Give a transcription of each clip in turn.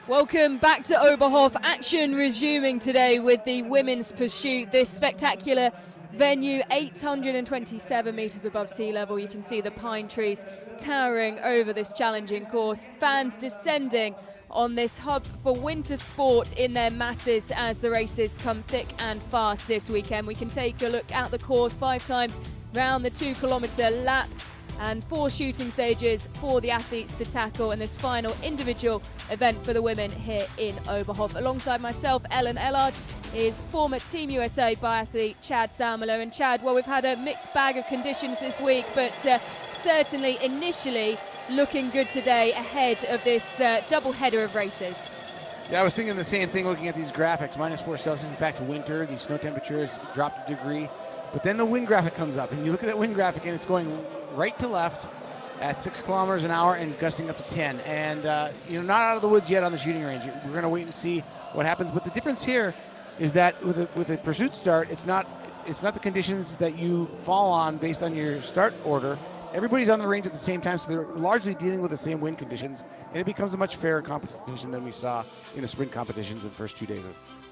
Welcome back to Oberhof. Action resuming today with the women's pursuit. This spectacular venue, 827 meters above sea level. You can see the pine trees towering over this challenging course. Fans descending on this hub for winter sport in their masses as the races come thick and fast this weekend. We can take a look at the course 5 times round the 2-kilometer lap, and 4 shooting stages for the athletes to tackle in this final individual event for the women here in Oberhof. Alongside myself, Ellard, is former Team USA biathlete Chad Salmela. And Chad, well, we've had a mixed bag of conditions this week, but certainly initially looking good today ahead of this double header of races. Yeah, I was thinking the same thing looking at these graphics. -4 Celsius, back to winter. These snow temperatures dropped a degree. But then the wind graphic comes up, and you look at that wind graphic, and it's going right to left at 6 kilometers an hour and gusting up to 10. And, not out of the woods yet on the shooting range. We're going to wait and see what happens. But the difference here is that with a pursuit start, it's not the conditions that you fall on based on your start order. Everybody's on the range at the same time, so they're largely dealing with the same wind conditions, and it becomes a much fairer competition than we saw in the sprint competitions in the first 2 days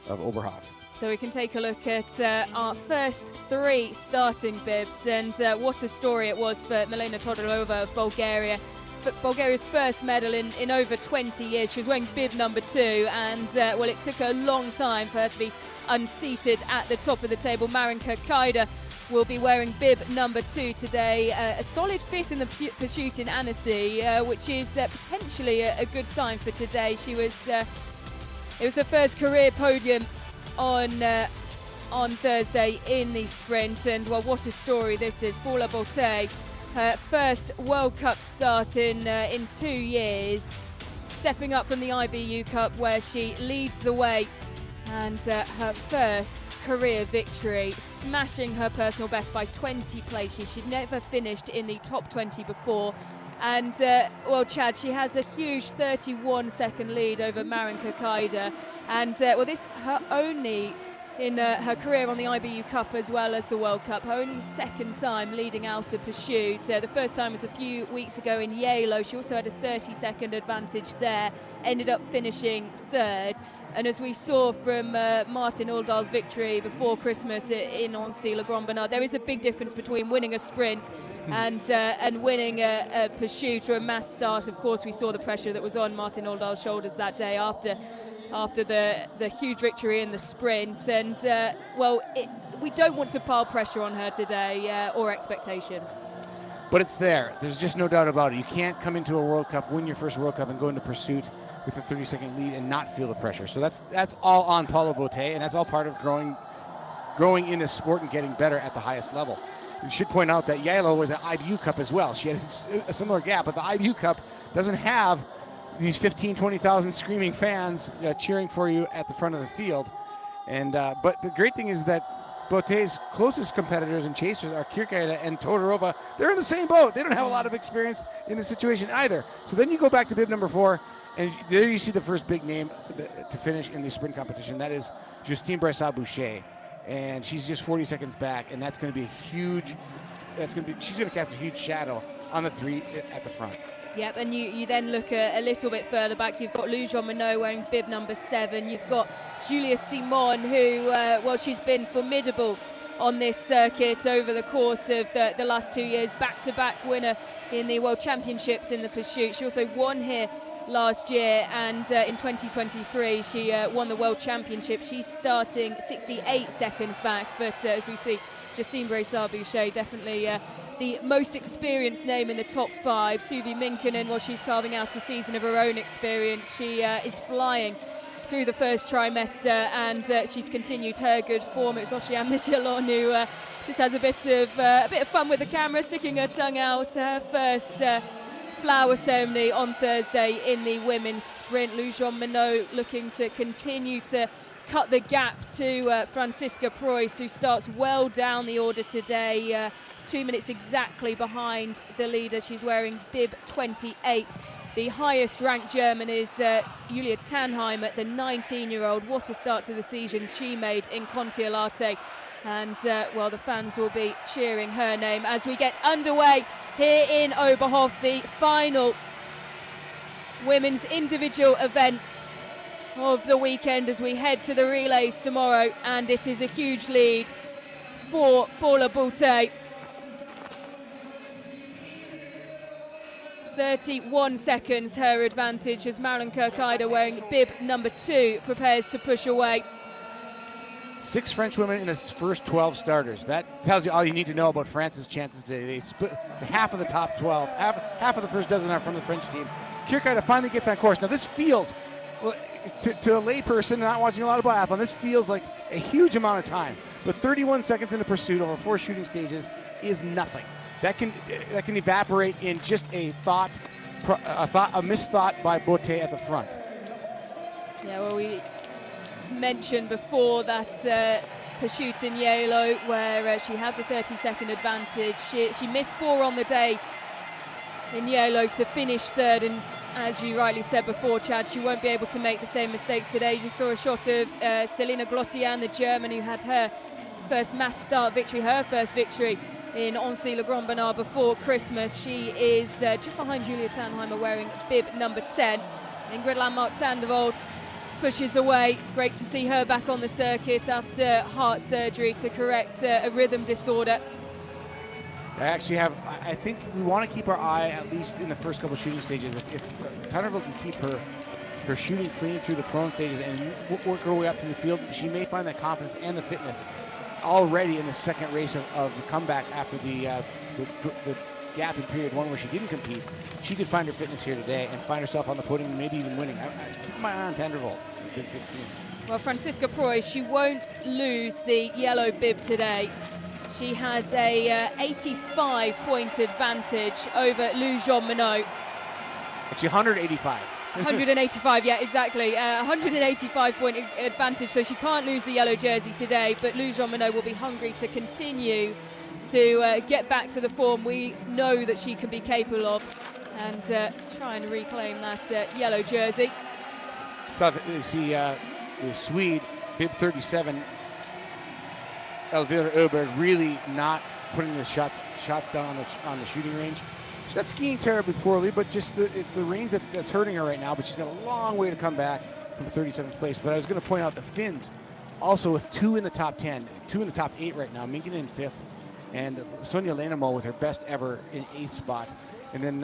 of Oberhof. So we can take a look at our first 3 starting bibs, and what a story it was for Milena Todorova of Bulgaria. But Bulgaria's first medal in over 20 years. She was wearing bib number 2, and well, it took a long time for her to be unseated at the top of the table. Marinka Kaida will be wearing bib number 2 today. A solid 5th in the pursuit in Annecy, which is potentially a good sign for today. She was it was her first career podium on Thursday in the sprint, and well, what a story this is. Paula Bolte, her first World Cup start in 2 years, stepping up from the IBU Cup where she leads the way, and her first career victory, smashing her personal best by 20 places. She'd never finished in the top 20 before. And, well, Chad, she has a huge 31-second lead over Marinka Kaida. And, well, this her only, in her career on the IBU Cup as well as the World Cup, her only second time leading out a pursuit. The first time was a few weeks ago in Yalo. She also had a 30-second advantage there, ended up finishing 3rd. And as we saw from Martin Oldal's victory before Christmas in Nancy-le-Grand-Bernard, there is a big difference between winning a sprint and winning a pursuit or a mass start. Of course, we saw the pressure that was on Martin Oldal's shoulders that day after the huge victory in the sprint. And, well, we don't want to pile pressure on her today or expectation. But it's there. There's just no doubt about it. You can't come into a World Cup, win your first World Cup, and go into pursuit with a 30-second lead and not feel the pressure. So that's all on Paula Botte, and that's all part of growing in this sport and getting better at the highest level. We should point out that Yalo was an IBU Cup as well. She had a similar gap, but the IBU Cup doesn't have these 15, 20,000 screaming fans cheering for you at the front of the field. And but the great thing is that Botte's closest competitors and chasers are Kirkaida and Todorova. They're in the same boat. They don't have a lot of experience in this situation either. So then you go back to bib number 4, and there you see the first big name to finish in the sprint competition. That is Justine Brassard-Boucher. And she's just 40 seconds back, and that's going to be a huge, she's going to cast a huge shadow on the 3 at the front. Yep, and you then look a little bit further back. You've got Lou Jean Monod wearing bib number 7. You've got Julia Simon, who, well, she's been formidable on this circuit over the course of the last 2 years. Back-to-back winner in the World Championships in the pursuit. She also won here last year, and in 2023 she won the World Championship. She's starting 68 seconds back, but as we see, Justine Brassard-Boucher definitely the most experienced name in the top 5. Suvi Minkkinen, well, she's carving out a season of her own experience. She is flying through the first trimester, and she's continued her good form. It's Oceane Michelon who just has a bit of fun with the camera, sticking her tongue out. Her first flower ceremony on Thursday in the women's sprint. Lou Jean Monod looking to continue to cut the gap to Franziska Preuss, who starts well down the order today. 2 minutes exactly behind the leader. She's wearing bib 28. The highest ranked German is Julia Tannheimer, the 19-year-old. What a start to the season she made in Kontiolahti. And, well, the fans will be cheering her name as we get underway here in Oberhof, the final women's individual event of the weekend as we head to the relays tomorrow. And it is a huge lead for Paula Boutet. 31 seconds her advantage as Marilyn Kirkaider, wearing bib number 2, prepares to push away. 6 French women in the first 12 starters. That tells you all you need to know about France's chances today. They split half of the top 12. Half of the first dozen are from the French team. Kirkaider finally gets on course. Now this feels, well, to a layperson not watching a lot of biathlon, this feels like a huge amount of time. But 31 seconds in the pursuit over 4 shooting stages is nothing. That can evaporate in just a misthought by Boutet at the front. Yeah, well, we mentioned before that pursuit in Yellow where she had the 30-second advantage. She missed 4 on the day in Yellow to finish 3rd, and as you rightly said before, Chad, she won't be able to make the same mistakes today. You saw a shot of Selina Glottian, the German, who had her first mass start victory, her first victory in Annecy-le-Grand-Bernard before Christmas. She is just behind Julia Tannheimer, wearing bib number 10. Ingrid Landmark-Sandovold pushes away. Great to see her back on the circuit after heart surgery to correct a rhythm disorder. I think we want to keep our eye at least in the first couple shooting stages. If Tannheimer can keep her shooting clean through the prone stages and work her way up to the field, she may find that confidence and the fitness already in the second race of the comeback after the gap in period 1 where she didn't compete. She could find her fitness here today and find herself on the podium and maybe even winning. I keep my eye on Tannheimer. Well, Franziska Preuss, she won't lose the yellow bib today. She has a 85-point advantage over Lou Jean Monod. Actually, 185. 185, yeah, exactly. 185-point advantage, so she can't lose the yellow jersey today, but Lou Jean Monod will be hungry to continue to get back to the form we know that she can be capable of and try and reclaim that yellow jersey. So you see the Swede, bib 37, Elvira Oberhof, really not putting the shots down on the shooting range. She's not skiing terribly poorly, but just it's the range that's hurting her right now. But she's got a long way to come back from 37th place. But I was going to point out the Finns, also with 2 in the top 10, 2 in the top 8 right now. Minkkinen in 5th, and Sonja Lennamo with her best ever in 8th spot. And then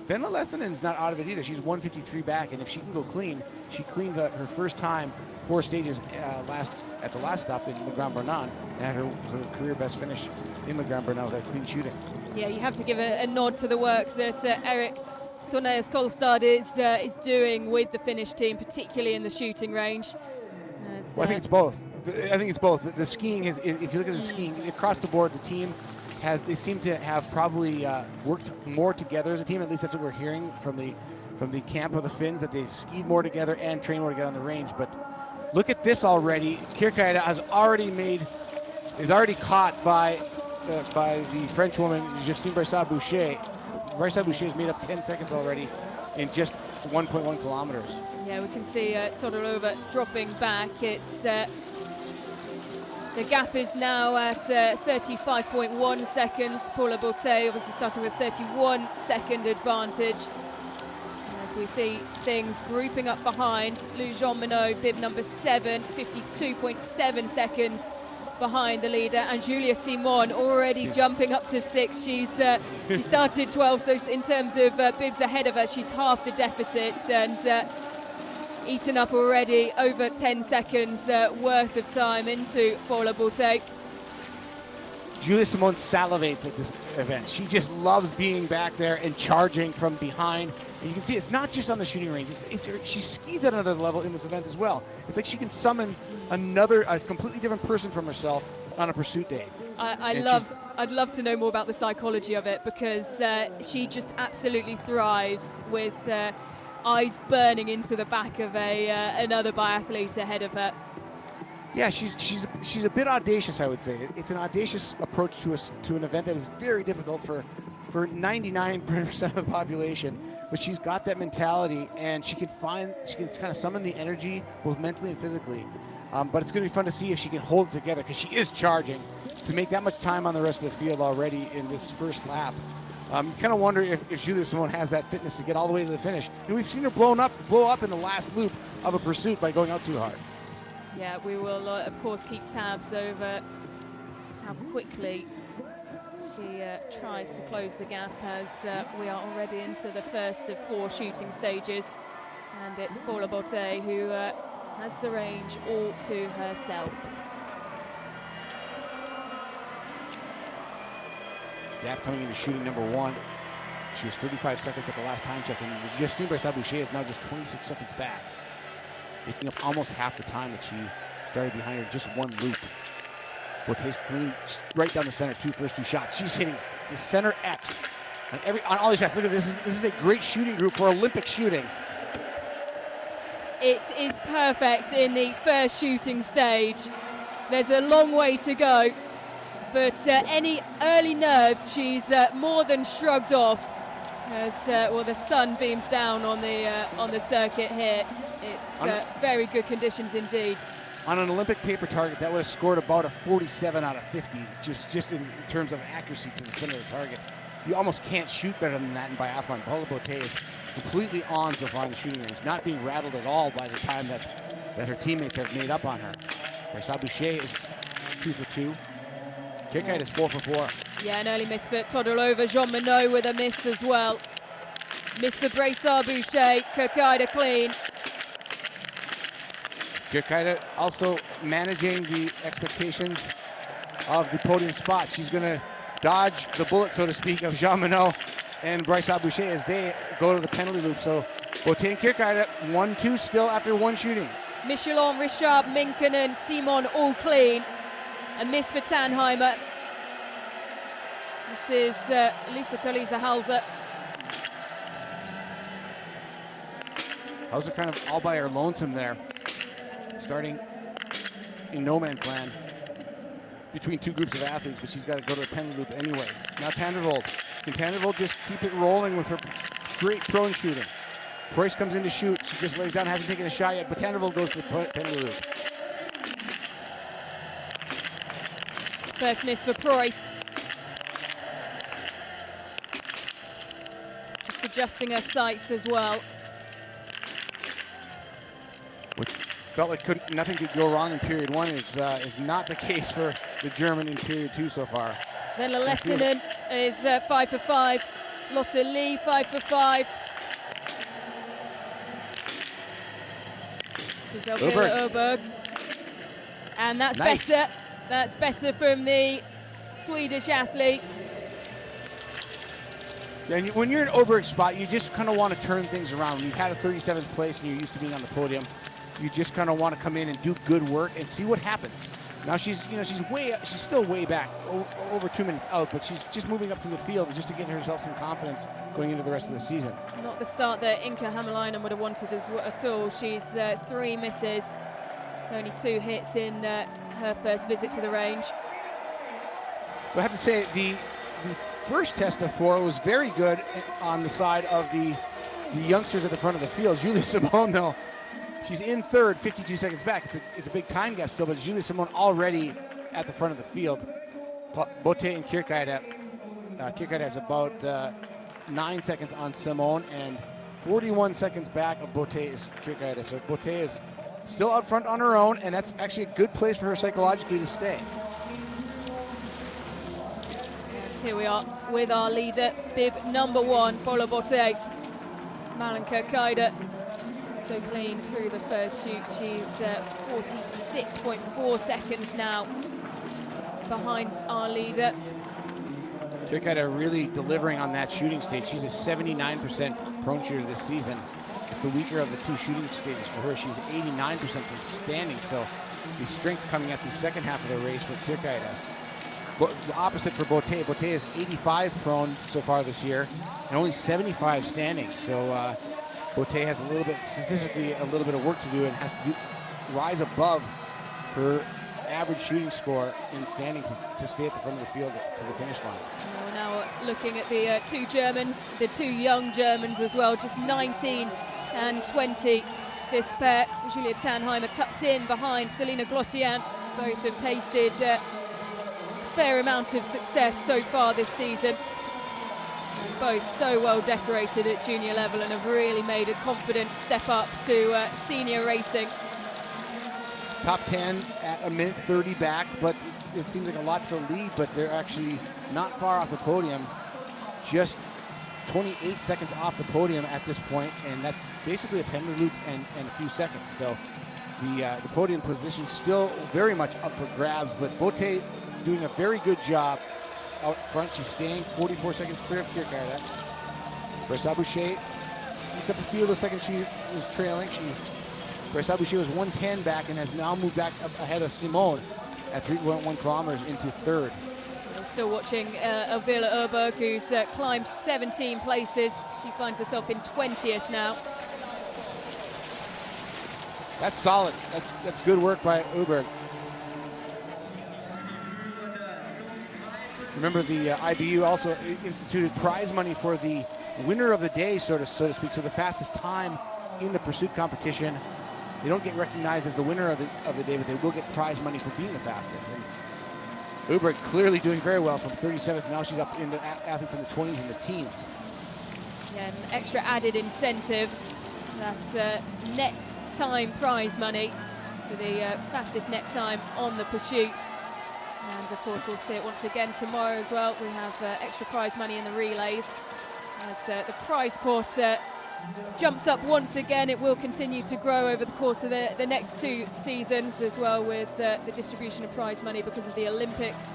Venla Lethinen's not out of it either. She's 153 back, and if she can go clean, she cleaned her first time 4 stages at the last stop in Le Grand Bernard, and had her career best finish in Le Grand Bernard with that clean shooting. Yeah, you have to give a nod to the work that Erik Tornæs Kolstad is doing with the Finnish team, particularly in the shooting range. Well, I think it's both. The skiing is, if you look at the skiing across the board, the team they seem to have probably worked more together as a team. At least that's what we're hearing from the camp of the Finns, that they've skied more together and trained more together on the range. But look at this already. Kirkaider is already caught by the French woman Justine Brassard-Boucher. Brassard-Boucher has made up 10 seconds already in just 1.1 kilometers. Yeah, we can see Todorova dropping back. It's the gap is now at 35.1 seconds. Paula Boutet obviously starting with 31-second advantage. as we see things grouping up behind. Lou Jean Monod, bib number 7, 52.7 seconds behind the leader, and Julia Simon already jumping up to 6. She started 12, so in terms of bibs ahead of her, she's half the deficit, and eaten up already over 10 seconds worth of time into Paula Beauté. Julia Simon salivates at this event. She just loves being back there and charging from behind. And you can see it's not just on the shooting range. She skis at another level in this event as well. It's like she can summon a completely different person from herself on a pursuit day. I'd love to know more about the psychology of it, because she just absolutely thrives with eyes burning into the back of another biathlete ahead of her. Yeah, she's a bit audacious, I would say. It's an audacious approach to an event that is very difficult for 99% of the population. But she's got that mentality, and she can kind of summon the energy both mentally and physically. But it's going to be fun to see if she can hold it together, because she is charging to make that much time on the rest of the field already in this first lap. You kind of wonder if Julia Simon has that fitness to get all the way to the finish. And we've seen her blow up in the last loop of a pursuit by going out too hard. Yeah, we will, of course, keep tabs over how quickly she tries to close the gap, as we are already into the first of 4 shooting stages. And it's Paula Beauté who has the range all to herself. Gap coming into shooting number 1. She was 35 seconds at the last time check, and Justine Brassard-Boucher is now just 26 seconds back, making up almost half the time that she started behind her, just 1 loop. Beauté's clean right down the center, first two shots. She's hitting the center X on all these shots. Look at this. This is a great shooting group for Olympic shooting. It is perfect in the first shooting stage. There's a long way to go, but any early nerves she's more than shrugged off, as the sun beams down on the circuit here. It's very good conditions indeed. On an Olympic paper target, that would have scored about a 47 out of 50, just in terms of accuracy to the center of the target. You almost can't shoot better than that in biathlon. Paula Beauté is completely on so far in the shooting range, not being rattled at all by the time that her teammates have made up on her. Brassard-Boucher is 2 for 2. Kirkite is 4 for 4. Yeah, an early miss for Todorova. Jean Monod with a miss as well. Miss for Brassard-Boucher. Kirkite clean. Kirkite also managing the expectations of the podium spot. She's going to dodge the bullet, so to speak, of Jean Monod and Brassard-Boucher as they go to the penalty loop. So Beauté and Kirkite 1-2 still after 1 shooting. Michelon, Richard, Minkkinen, Simon all clean. A miss for Tannheimer. This is Lisa Hauser. Hauser kind of all by her lonesome there, starting in no man's land between 2 groups of athletes, but she's got to go to the penalty loop anyway. Now Tandervold. Can Tandervold just keep it rolling with her great prone shooting? Preuss comes in to shoot. She just lays down, hasn't taken a shot yet, but Tandervold goes to the penalty loop. First miss for Preuss. Just adjusting her sights as well. Which felt like nothing could go wrong in period 1 is not the case for the German in period 2 so far. Then Lettinen is 5 for 5. Lotte Lee 5 for 5. This is Elvira Oberg. And that's nice. Better. That's better from the Swedish athlete. Yeah, and when you're in Oberg's spot, you just kind of want to turn things around. When you've had a 37th place and you're used to being on the podium, you just kind of want to come in and do good work and see what happens. Now she's still way back, over 2 minutes out, but she's just moving up to the field just to get herself some confidence going into the rest of the season. Not the start that Inka Hämäläinen would have wanted at all. She's 3 misses, so only 2 hits in her first visit to the range. I have to say the first test of 4 was very good on the side of the youngsters at the front of the field. Julia Simon, though, she's in 3rd, 52 seconds back. It's a big time gap still, but Julia Simon already at the front of the field. Beauté and Kirkite has about 9 seconds on Simon and 41 seconds back of Beauté's Kirkaida. So Beauté is still out front on her own, and that's actually a good place for her psychologically to stay. Here we are with our leader, bib number 1, Paula Beauté. Malin Kirkaida so clean through the first chute. She's 46.4 seconds now behind our leader. Kirkaida really delivering on that shooting stage. She's a 79% prone shooter this season. It's the weaker of the two shooting stages for her. She's 89% from standing, so the strength coming at the second half of the race for Kirkaida. But the opposite for Beauté. Beauté is 85 prone so far this year and only 75 standing. So Beauté has a little bit, statistically, a little bit of work to do and has to rise above her average shooting score in standing to stay at the front of the field to the finish line. Well, now looking at the two Germans, the two young Germans as well, just 19 and 20. This pair, Julia Tannheimer tucked in behind Selina Glottian. Both have tasted a fair amount of success so far this season. And both so well decorated at junior level and have really made a confident step up to senior racing. Top 10 at a minute 30 back, but it seems like a lot to lead, but they're actually not far off the podium. Just 28 seconds off the podium at this point, and that's basically a penalty loop and a few seconds. So the podium position still very much up for grabs, but Beauté doing a very good job out front. She's staying 44 seconds clear of Kirkaida. Brassard-Boucher eats up a few of those seconds she was trailing. Brassard-Boucher was 110 back and has now moved back up ahead of Simone at 3.1 kilometers into third. We're still watching Elvira Oberhof, who's climbed 17 places. She finds herself in 20th now. That's solid. That's good work by Oberhof. Remember, the IBU also instituted prize money for the winner of the day, so to speak. So the fastest time in the pursuit competition. They don't get recognized as the winner of the day, but they will get prize money for being the fastest. And Oberhof clearly doing very well from 37th. Now she's up into athletes in the 20s and the teens. Yeah, an extra added incentive. That's net time prize money for the fastest net time on the pursuit. And of course we'll see it once again tomorrow as well. We have extra prize money in the relays. As the prize pot jumps up once again, it will continue to grow over the course of the next 2 seasons as well, with the distribution of prize money because of the Olympics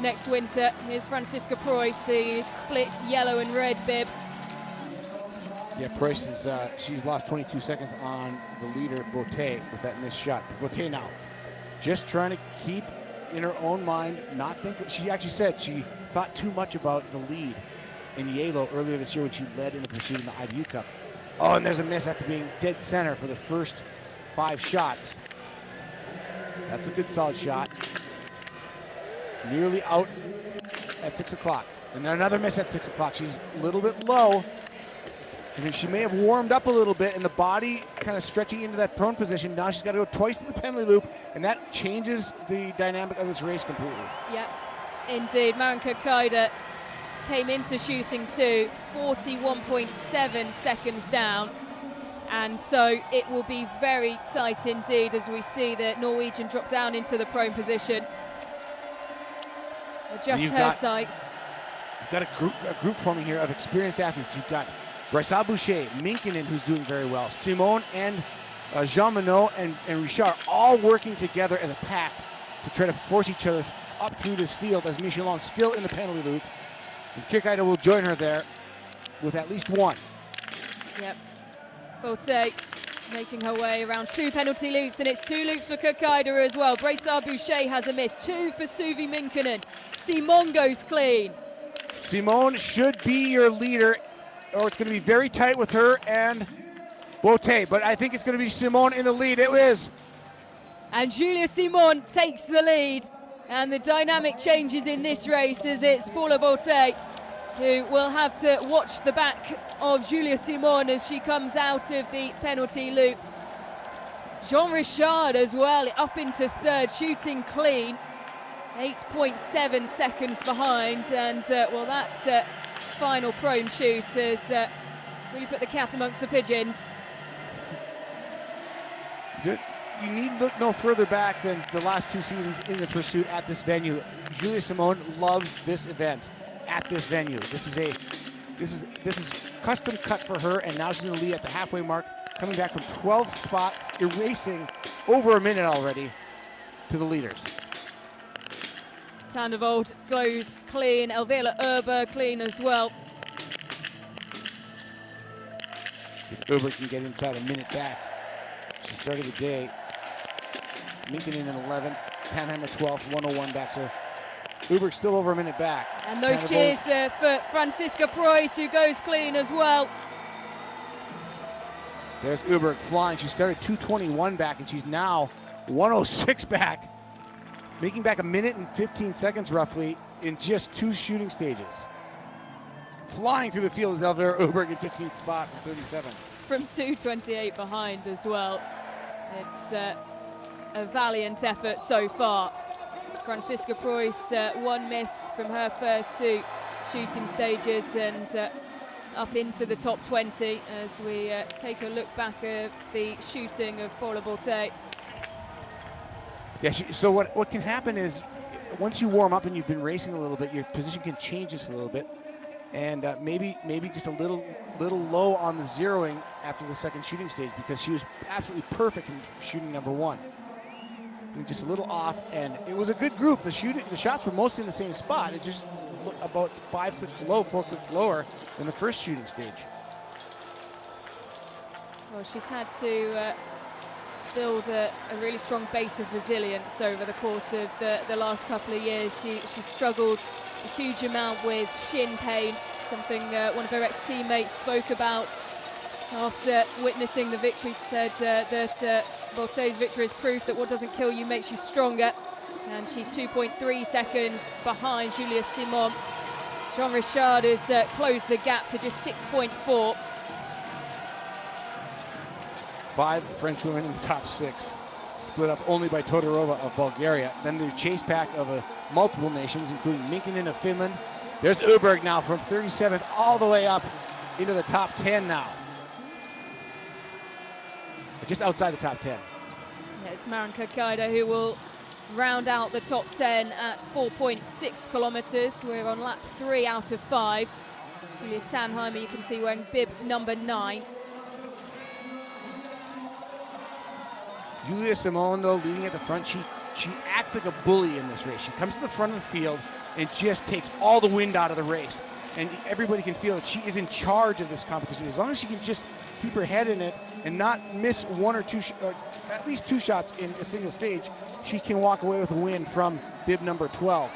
next winter. Here's Franziska Preuss, the split yellow and red bib. Yeah, Preuss is she's lost 22 seconds on the leader Beauté with that missed shot. Beauté now just trying to keep in her own mind, not think. She actually said she thought too much about the lead in Yalo earlier this year when she led in the pursuit in the IBU Cup. Oh, and there's a miss after being dead center for the first 5 shots. That's a good solid shot. Nearly out at 6 o'clock. And another miss at 6 o'clock. She's a little bit low. I mean, she may have warmed up a little bit and the body kind of stretching into that prone position. Now she's got to go twice to the penalty loop, and that changes the dynamic of this race completely. Yeah, indeed. Malin Kirkaida came into shooting 2, 41.7 seconds down. And so it will be very tight indeed as we see the Norwegian drop down into the prone position. Adjust her sights. You've got a group forming here of experienced athletes. You've got Brassard-Boucher, Minkinen, who's doing very well, Simone and Jean Monod and Richard all working together as a pack to try to force each other up through this field as Michelon's still in the penalty loop. And Kirkaida will join her there with at least 1. Yep. Beauté making her way around 2 penalty loops, and it's 2 loops for Kirkaida as well. Brassard-Boucher has a miss, 2 for Suvi Minkinen. Simone goes clean. Simone should be your leader, or it's going to be very tight with her and Beauté, but I think it's going to be Simone in the lead. It is. And Julia Simon takes the lead, and the dynamic changes in this race as it's Paula Beauté who will have to watch the back of Julia Simon as she comes out of the penalty loop. Jean Richard as well up into 3rd, shooting clean, 8.7 seconds behind, and well, that's final prone shoot as Really put the cat amongst the pigeons. Good. You need look no further back than the last 2 seasons in the pursuit at this venue. Julia Simone loves this event at this venue. This is custom cut for her, and now she's in the lead at the halfway mark, coming back from 12th spot, erasing over a minute already to the leaders. Tandavold goes clean. Elvira Urber clean as well. If Urber can get inside a minute back. She started the day. Minkin in 11th, Tannheimer 12th, 101 back. So Uber's still over a minute back. And those cheers for Franziska Preuss, who goes clean as well. There's Uber flying. She started 221 back, and she's now 106 back. Making back a minute and 15 seconds roughly in just 2 shooting stages. Flying through the field is Elvira Uberg in 15th spot from 37th. From 2:28 behind as well. It's a valiant effort so far. Franziska Preuss, 1 miss from her first 2 shooting stages, and up into the top 20 as we take a look back at the shooting of Paula Borté. Yeah, so what can happen is once you warm up and you've been racing a little bit, your position can change just a little bit, and maybe just a little low on the zeroing after the second shooting stage, because she was absolutely perfect in shooting number 1. And just a little off, and it was a good group. The shots were mostly in the same spot. It just about 5 clicks low, 4 clicks lower than the first shooting stage. Well, she's had to build a really strong base of resilience over the course of the last couple of years. She struggled a huge amount with shin pain, something one of her ex-teammates spoke about after witnessing the victory. Said that Borté's victory is proof that what doesn't kill you makes you stronger, and she's 2.3 seconds behind Julia Simon. Jean Richard has closed the gap to just 6.4. 5 French women in the top 6, split up only by Todorova of Bulgaria. Then the chase pack of multiple nations, including Minkinen of Finland. There's Uberg now from 37th all the way up into the top 10 now. Just outside the top 10. Yeah, it's Marinka Kaida who will round out the top 10 at 4.6 kilometers. We're on lap 3 out of 5. Julia Tannheimer, you can see, wearing bib number 9. Julia Simone, though, leading at the front. She acts like a bully in this race. She comes to the front of the field and just takes all the wind out of the race. And everybody can feel that she is in charge of this competition. As long as she can just keep her head in it and not miss 1 or 2, at least 2 shots in a single stage, she can walk away with a win from bib number 12.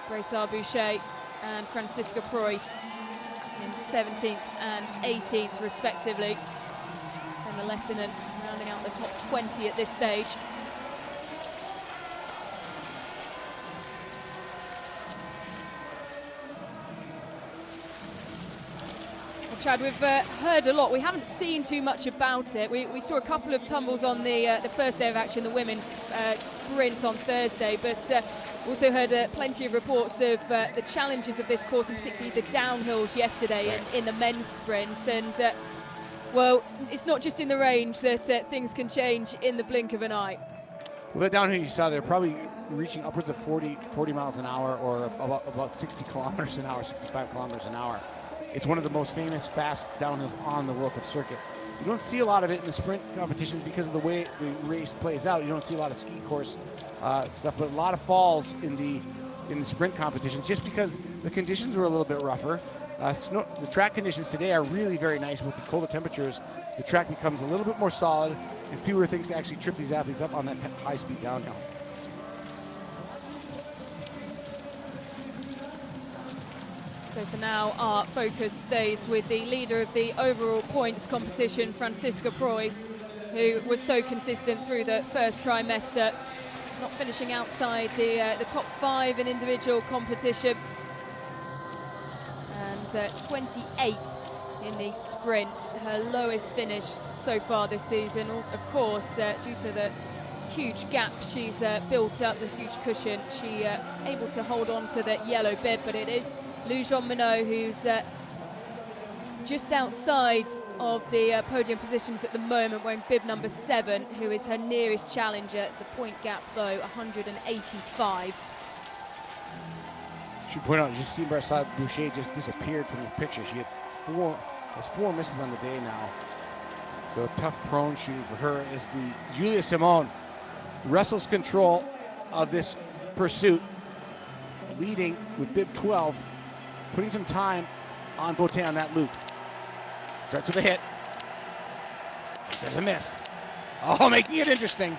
Brassard Boucher and Franziska Preuss in 17th and 18th respectively. And the Lettinen rounding out the top 20 at this stage. Chad, we've heard a lot. We haven't seen too much about it. We saw a couple of tumbles on the first day of action, the women's sprint on Thursday, but also heard plenty of reports of the challenges of this course, and particularly the downhills yesterday in the men's sprint. And well, it's not just in the range that things can change in the blink of an eye. Well, that downhill you saw, they're probably reaching upwards of 40 miles an hour, or about 60 kilometers an hour, 65 kilometers an hour. It's one of the most famous fast downhills on the World Cup circuit. You don't see a lot of it in the sprint competition because of the way the race plays out. You don't see a lot of ski course stuff, but a lot of falls in the sprint competitions just because the conditions were a little bit rougher. The track conditions today are really very nice. With the colder temperatures, the track becomes a little bit more solid and fewer things to actually trip these athletes up on that high-speed downhill. So for now, our focus stays with the leader of the overall points competition, Franziska Preuss, who was so consistent through the first trimester, not finishing outside the top 5 in individual competition, and 28th in the sprint, her lowest finish so far this season. Of course, due to the huge gap she's built up, the huge cushion, she able to hold on to the yellow bib, but it is Lou Jean Monod who's just outside of the podium positions at the moment, wearing bib number 7, who is her nearest challenger. The point gap, though, 185. Should point out, Justine Brassard-Boucher just disappeared from the picture. She had four misses on the day now. So tough prone shooting for her as the Julia Simon wrestles control of this pursuit, leading with bib 12, putting some time on Beauté on that loop. Starts with a hit. There's a miss. Oh, making it interesting.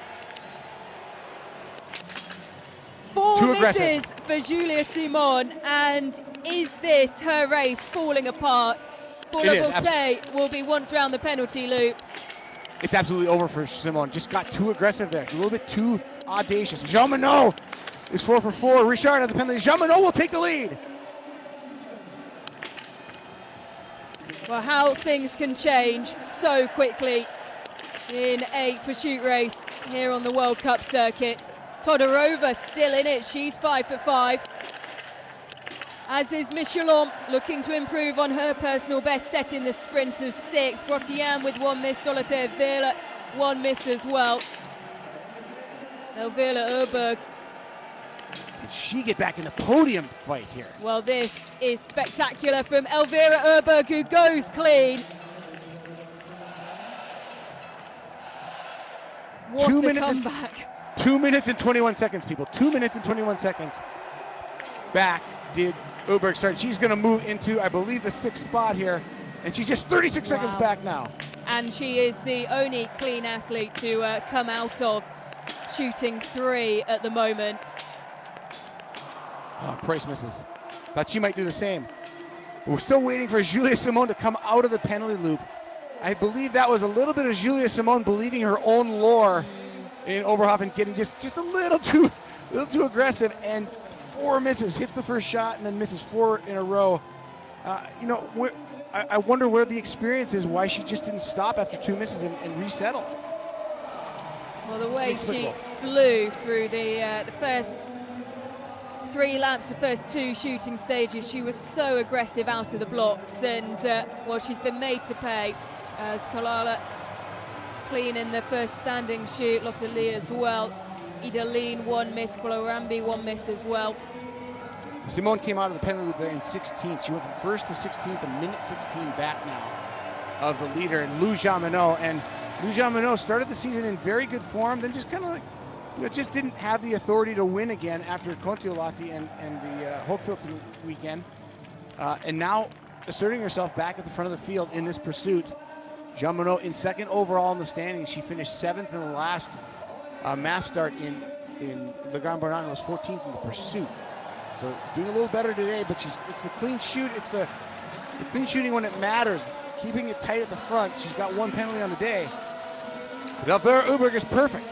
4 misses for Julia Simon, and is this her race falling apart? Paula Beauté will be once round the penalty loop. It's absolutely over for Simon. Just got too aggressive there, a little bit too audacious. Jean Monod is 4 for 4. Richard has the penalty. Jean Monod will take the lead. Well, how things can change so quickly in a pursuit race here on the World Cup circuit. Todorova still in it. She's 5 for 5. As is Michelon, looking to improve on her personal best, set in the sprint of 6th. Brotillon with 1 miss. Dorothea Viela 1 miss as well. Elvira Oberg. Did she get back in the podium fight here? Well, this is spectacular from Elvira Oberg, who goes clean. What a comeback. 2 minutes and 21 seconds, people. 2 minutes and 21 seconds. Back did Oberg start. She's going to move into, I believe, the 6th spot here. And she's just 36 seconds back now. And she is the only clean athlete to come out of shooting 3 at the moment. Oh, Price misses. Thought she might do the same. We're still waiting for Julia Simon to come out of the penalty loop. I believe that was a little bit of Julia Simon believing her own lore in Oberhof and getting just a little too aggressive, and 4 misses. Hits the first shot and then misses 4 in a row. I wonder where the experience is, why she just didn't stop after 2 misses and resettle. Well, the way she flew through the first 3 laps, the first 2 shooting stages, she was so aggressive out of the blocks, and well, she's been made to pay. As Kalala clean in the first standing shoot, Lotte Lee as well. Ida Lean 1 miss, Kolorambi 1 miss as well. Simone came out of the penalty loop there in 16th. She went from 1st to 16th, a minute 16 back now of the leader, Lou Jean Monod. And Lou Jean Monod started the season in very good form, then just kind of like, just didn't have the authority to win again after Kontiolahti and the Hochfilzen weekend. And now asserting herself back at the front of the field in this pursuit. Jean Monod in 2nd overall in the standings. She finished 7th in the last mass start in Le Grand Bernard, and was 14th in the pursuit. So doing a little better today, but it's the clean shoot. It's the clean shooting when it matters, keeping it tight at the front. She's got 1 penalty on the day. But Elvira Oberg is perfect.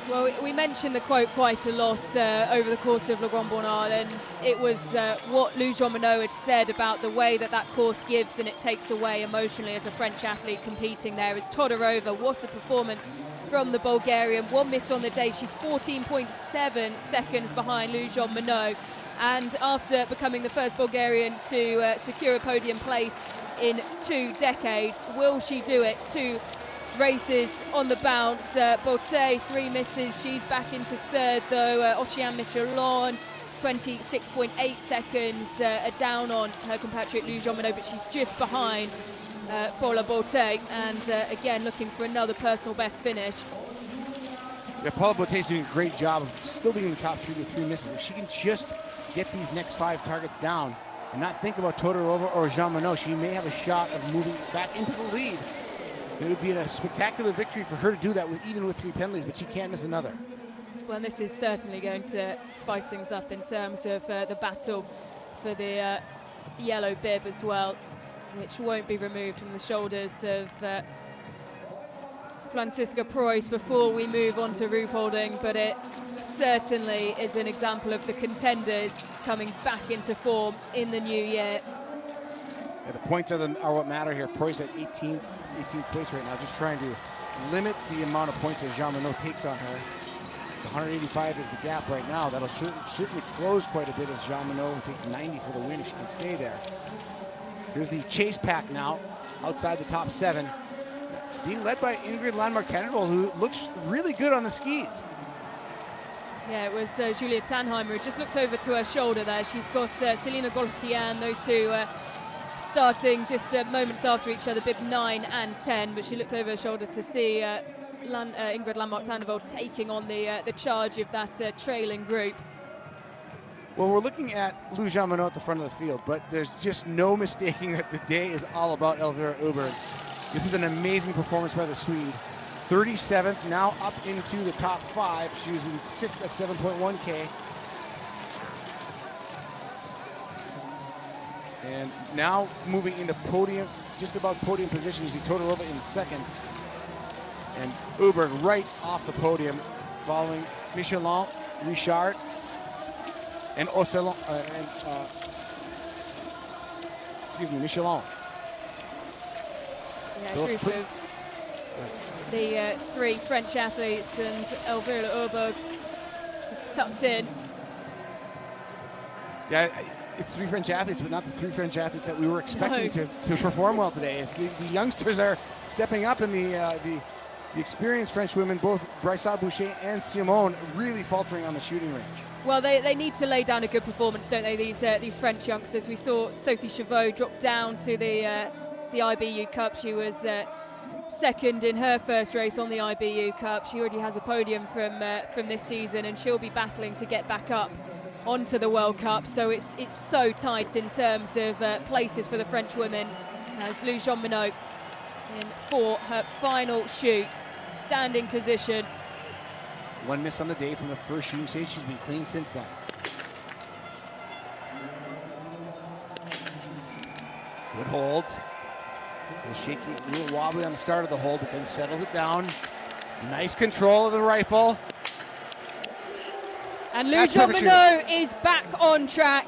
Well, we mentioned the quote quite a lot over the course of Le Grand Bernard, and it was what Lou Jean Monod had said about the way that course gives and it takes away emotionally as a French athlete competing there. As Todorova, what a performance from the Bulgarian. 1 miss on the day. She's 14.7 seconds behind Lou Jean Monod. And after becoming the first Bulgarian to secure a podium place in 2 decades, will she do it? 2 races on the bounce. Beauté, 3 misses. She's back into 3rd, though. Oceane Michelon, 26.8 seconds down on her compatriot Lou Jean Monod, but she's just behind Paula Beauté, and again looking for another personal best finish. Yeah, Paula Beauté's doing a great job of still being in the top 3 with 3 misses. If she can just get these next 5 targets down and not think about Todorova or Jean Monod, she may have a shot of moving back into the lead. It would be a spectacular victory for her to do that even with 3 penalties, but she can't miss another. Well, this is certainly going to spice things up in terms of the battle for the yellow bib as well, which won't be removed from the shoulders of Franziska Preuss before we move on to Ruhpolding, but it certainly is an example of the contenders coming back into form in the new year. Yeah, the points are what matter here. Preuss at 18th place right now, just trying to limit the amount of points that Jean Monod takes on her. 185 is the gap right now. That'll certainly close quite a bit as Jean Monod takes 90 for the win if she can stay there. Here's the chase pack now, outside the top 7. Being led by Ingrid Landmark-Tannenvold, who looks really good on the skis. Yeah, it was Julia Tannheimer who just looked over to her shoulder there. She's got Selina Goltian, those two starting just moments after each other, bib 9 and 10, but she looked over her shoulder to see Ingrid Landmark-Tannenvold taking on the charge of that trailing group. Well, we're looking at Lou Jean Monod at the front of the field, but there's just no mistaking that the day is all about Elvira Öberg. This is an amazing performance by the Swede. 37th, now up into the top 5. She was in 6th at 7.1K. And now moving into podium, just about podium position, you see Todorova in 2nd. And Öberg right off the podium, following Michelin, Richard, and Michelin. Yeah, group of the 3 French athletes and Elvira Öberg just tucked in. Yeah, it's 3 French athletes, but not the 3 French athletes that we were expecting to perform well today. It's the youngsters are stepping up, and the experienced French women, both Bryssa Boucher and Simone, really faltering on the shooting range. Well, they need to lay down a good performance, don't they, these French youngsters? We saw Sophie Chavot drop down to the IBU Cup. She was second in her first race on the IBU Cup. She already has a podium from this season, and she'll be battling to get back up onto the World Cup. So it's so tight in terms of places for the French women, as Lou Jean Monod in for her final shoot, standing position. 1 miss on the day from the first shooting stage. She's been clean since then. Good hold. A little shaky, a little wobbly on the start of the hold, but then settles it down. Nice control of the rifle. And Lou Jean Monod is back on track.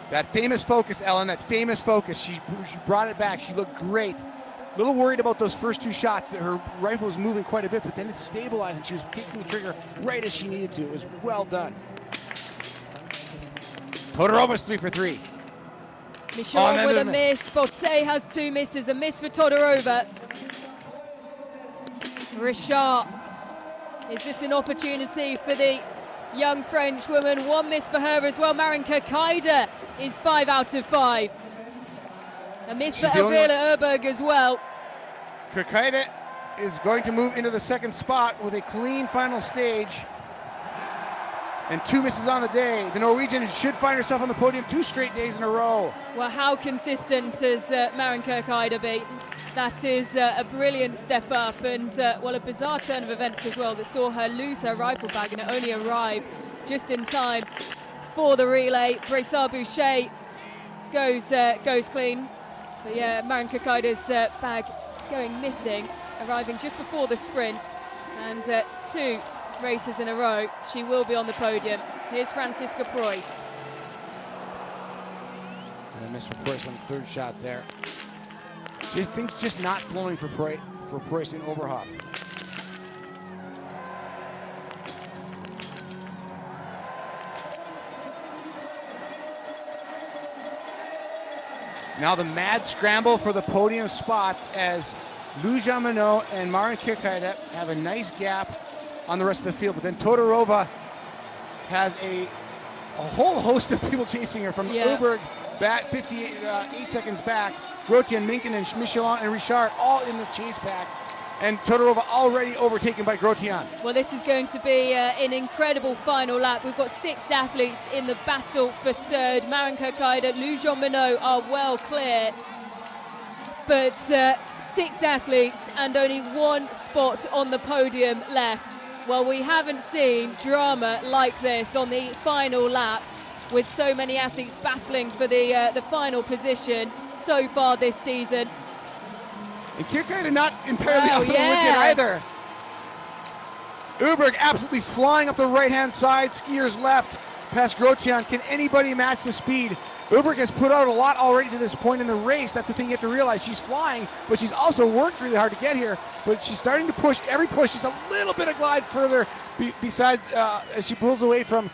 That famous focus, Ellen, that famous focus. She brought it back. She looked great. A little worried about those first 2 shots. Her rifle was moving quite a bit, but then it stabilized and she was kicking the trigger right as she needed to. It was well done. Todorova's 3 for 3. Michelin with a miss. Botte has 2 misses. A miss for Todorova. Richard. Is this an opportunity for the young French woman? 1 miss for her as well. Marinka Kaida is 5 out of 5. A miss for Elvira Öberg as well. Kaida is going to move into the 2nd spot with a clean final stage. And 2 misses on the day. The Norwegian should find herself on the podium 2 straight days in a row. Well, how consistent has Marinka Kaida been? That is a brilliant step up, and well, a bizarre turn of events as well that saw her lose her rifle bag, and it only arrived just in time for the relay. Bryssa Boucher goes clean. But yeah, Marinka Kaida's bag going missing, arriving just before the sprint, and 2 races in a row, she will be on the podium. Here's Franziska Preuss. And a miss for Preuss on the 3rd shot there. Things just not flowing for Preuss in Oberhof. Now the mad scramble for the podium spots as Lou Jean Monod and Marinka Kaida have a nice gap on the rest of the field. But then Todorova has a whole host of people chasing her, from Öberg back 8 seconds back. Grotian, Minkin, and Michelin and Richard all in the chase pack. And Todorova already overtaken by Grotian. Well, this is going to be an incredible final lap. We've got 6 athletes in the battle for 3rd. Marinka Kaida, Lou Jean Monod are well clear. But 6 athletes and only 1 spot on the podium left. Well, we haven't seen drama like this on the final lap, with so many athletes battling for the final position so far this season. And Kirkaida not entirely off the woods yet either. Öberg absolutely flying up the right-hand side, skiers left, past Grotian. Can anybody match the speed? Öberg has put out a lot already to this point in the race. That's the thing you have to realize. She's flying, but she's also worked really hard to get here. But she's starting to push. Every push is a little bit of glide further, besides as she pulls away from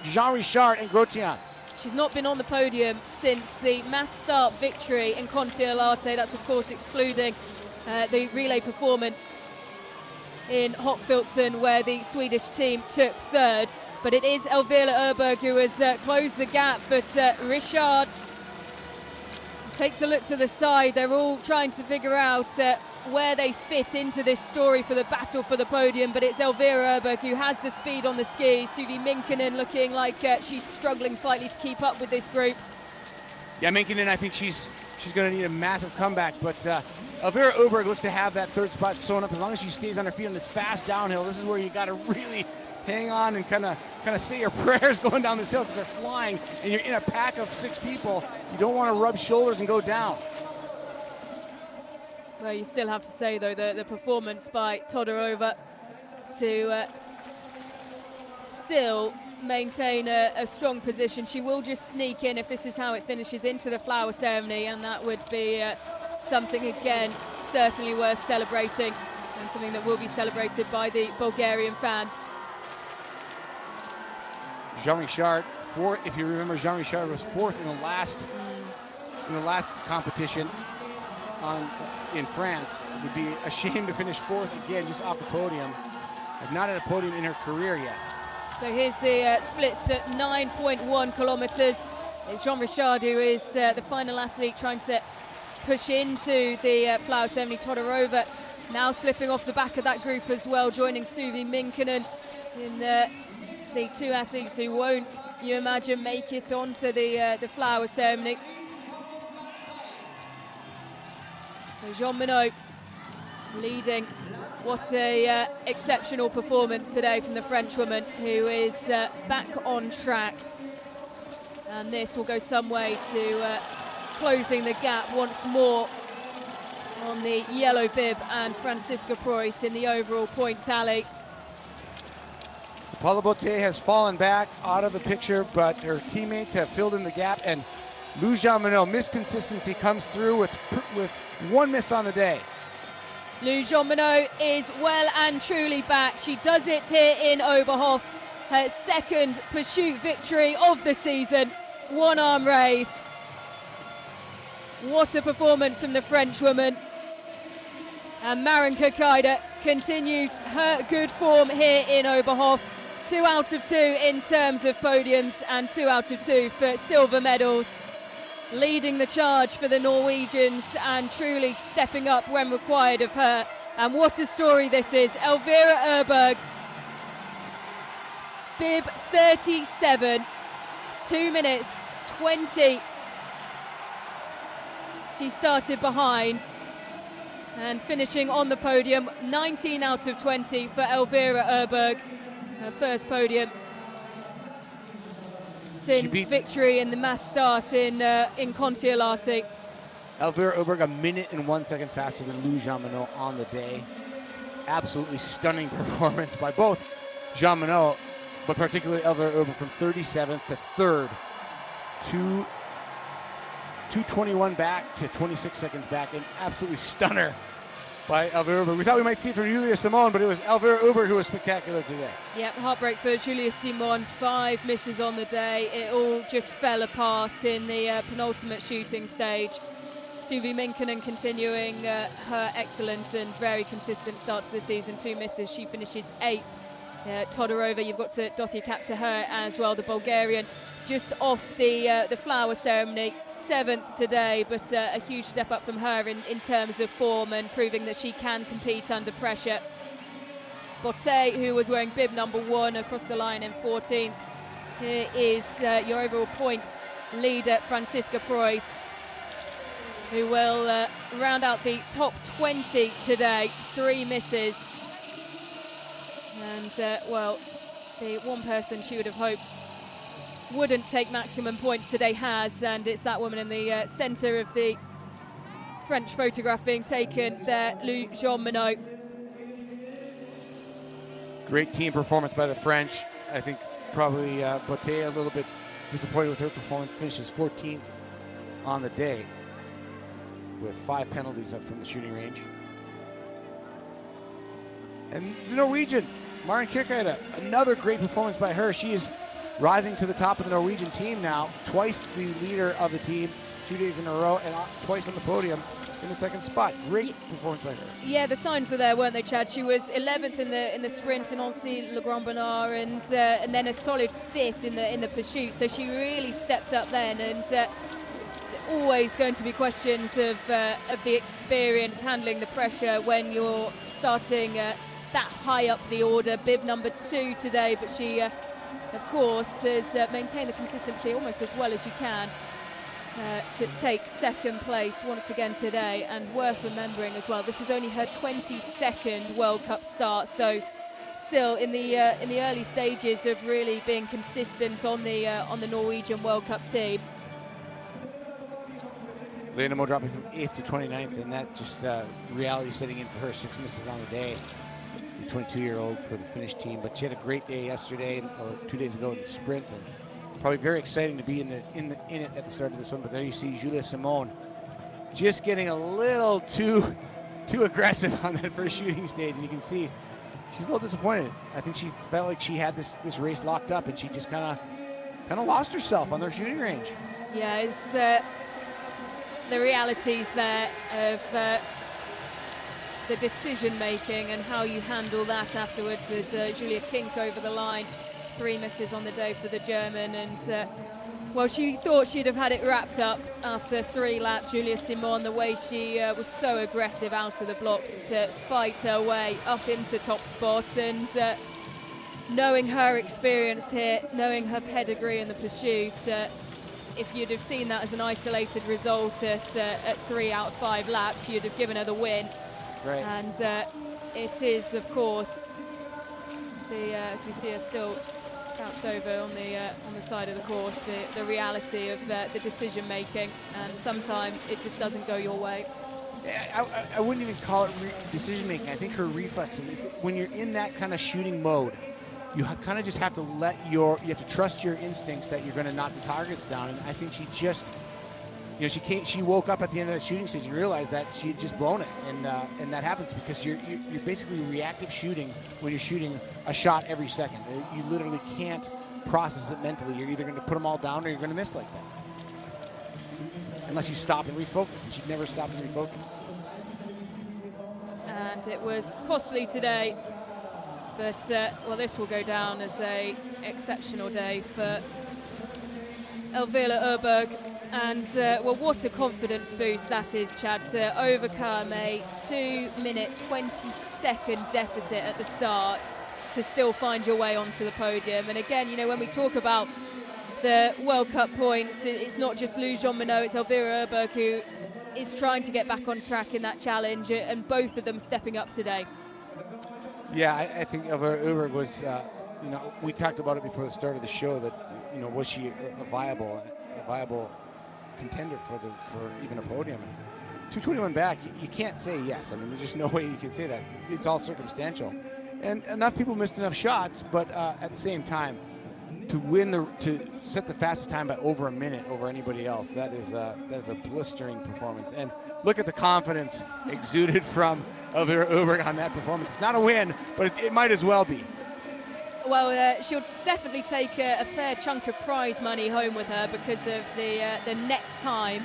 Jean Richard and Grotian. She's not been on the podium since the mass start victory in Ellard. That's of course excluding the relay performance in Hochfilzen, where the Swedish team took third. But it is Elvira Öberg who has closed the gap, but Richard takes a look to the side. They're all trying to figure out where they fit into this story for the battle for the podium, but it's Elvira Öberg who has the speed on the skis. Suvi Minkkinen looking like she's struggling slightly to keep up with this group. Yeah, Minkkinen, I think she's going to need a massive comeback, but Elvira Öberg looks to have that third spot sewn up. As long as she stays on her feet on this fast downhill, this is where you got to really hang on and kind of say your prayers going down this hill, because they're flying and you're in a pack of 6 people. You don't want to rub shoulders and go down. Well, you still have to say, though, the performance by Todorova to still maintain a strong position. She will just sneak in if this is how it finishes into the flower ceremony, and that would be something, again, certainly worth celebrating, and something that will be celebrated by the Bulgarian fans. Jean Richard, if you remember, Jean Richard was 4th in the last competition in France. It would be a shame to finish 4th again, just off the podium. Not at a podium in her career yet. So here's the splits at 9.1 kilometers. It's Jean Richard who is the final athlete trying to push into the flower ceremony. Todorova now slipping off the back of that group as well, joining Suvi Minkkinen in the 2 athletes who won't, you imagine, make it onto the flower ceremony. So Jean Minot leading. What a exceptional performance today from the Frenchwoman, who is back on track. And this will go some way to closing the gap once more on the yellow bib and Franziska Preuss in the overall point tally. Paula Beauté has fallen back out of the picture, but her teammates have filled in the gap, and Lou Jean Minot, misconsistency, comes through with 1 miss on the day. Lou Jean Minot is well and truly back. She does it here in Oberhof. Her 2nd pursuit victory of the season. 1 arm raised. What a performance from the Frenchwoman. And Maren Kakaida continues her good form here in Oberhof. 2 out of 2 in terms of podiums, and 2 out of 2 for silver medals. Leading the charge for the Norwegians and truly stepping up when required of her. And what a story this is. Elvira Öberg, bib 37, 2 minutes 20. She started behind and finishing on the podium. 19 out of 20 for Elvira Öberg. Her first podium since victory in the mass start in Kontiolahti. Elvira Öberg 1 minute and 1 second faster than Lou Jean Minot on the day. Absolutely stunning performance by both Jean Minot, but particularly Elvira Öberg, from 37th to 3rd. 2:21 back to 26 seconds back. An absolutely stunner by Elvira Öberg. We thought we might see it from Julia Simon, but it was Elvira Öberg who was spectacular today. Yep, heartbreak for Julia Simon. 5 misses on the day. It all just fell apart in the penultimate shooting stage. Suvi Minkkinen continuing her excellent and very consistent start to the season. 2 misses. She finishes 8th. Todorova, you've got to doff your cap to her as well. The Bulgarian just off the flower ceremony. 7th today, but a huge step up from her in terms of form and proving that she can compete under pressure. Beauté, who was wearing bib number 1, across the line in 14th. Here is your overall points leader, Franziska Preuss, who will round out the top 20 today. 3 misses. And, well, the one person she would have hoped wouldn't take maximum points today has, and it's that woman in the centre of the French photograph being taken there, Lou Jean Minot. Great team performance by the French. I think probably Beauté a little bit disappointed with her performance. Finishes 14th on the day with 5 penalties up from the shooting range. And the Norwegian, Maren Kirkeide, another great performance by her. She is rising to the top of the Norwegian team now, twice the leader of the team, 2 days in a row, and twice on the podium in the second spot. Great performance by her. Yeah, the signs were there, weren't they, Chad? She was 11th in the sprint in Nancy Le Grand Bernard, and then a solid 5th in the pursuit. So she really stepped up then, and always going to be questions of the experience handling the pressure when you're starting that high up the order. Bib number 2 today, but she, of course, has maintained the consistency almost as well as you can. To take second place once again today, and worth remembering as well, this is only her 22nd World Cup start, so still in the early stages of really being consistent on the Norwegian World Cup team. Lena Mo dropping from 8th to 29th, and that just reality setting in for her. 6 misses on the day. The 22-year-old for the Finnish team, but she had a great day yesterday, or 2 days ago, in the sprint, and probably very exciting to be in it at the start of this one. But there you see Julia Simone just getting a little too aggressive on that first shooting stage, and you can see she's a little disappointed. I think she felt like she had this race locked up, and she just kind of lost herself on their shooting range. Yeah, it's the realities there of the decision making and how you handle that afterwards. As Julia Kink over the line. 3 misses on the day for the German, and well, she thought she'd have had it wrapped up after 3 laps. Julia Simon, the way she was so aggressive out of the blocks to fight her way up into top spot, and knowing her experience here, knowing her pedigree in the pursuit, if you'd have seen that as an isolated result at 3 out of 5 laps, you'd have given her the win. Right. And it is, of course, as we see her still crouched over on the side of the course, the reality of the decision making, and sometimes it just doesn't go your way. I wouldn't even call it decision making. I think her reflexes, when you're in that kind of shooting mode, you kind of just have to you have to trust your instincts that you're going to knock the targets down. And I think she just, she woke up at the end of that shooting stage and realized that she had just blown it, and that happens because you're basically reactive shooting when you're shooting a shot every second. You literally can't process it mentally. You're either going to put them all down or you're going to miss like that, unless you stop and refocus. And she'd never stopped and refocused. And it was costly today, but well, this will go down as a exceptional day for Elvira Öberg. And well, what a confidence boost that is, Chad, to overcome a 2-minute 20-second deficit at the start to still find your way onto the podium. And again, when we talk about the World Cup points, it's not just Lou Jean Monod, it's Elvira Öberg who is trying to get back on track in that challenge, and both of them stepping up today. Yeah, I think Elvira Öberg was, we talked about it before the start of the show that, was she a viable contender for even a podium? 221 back, you can't say yes. I mean, there's just no way you can say that. It's all circumstantial, and enough people missed enough shots. But at the same time, to set the fastest time by over a minute over anybody else, that is a blistering performance. And look at the confidence exuded from Elvira Öberg on that performance. It's not a win, but it might as well be. Well, she'll definitely take a fair chunk of prize money home with her because of the net time.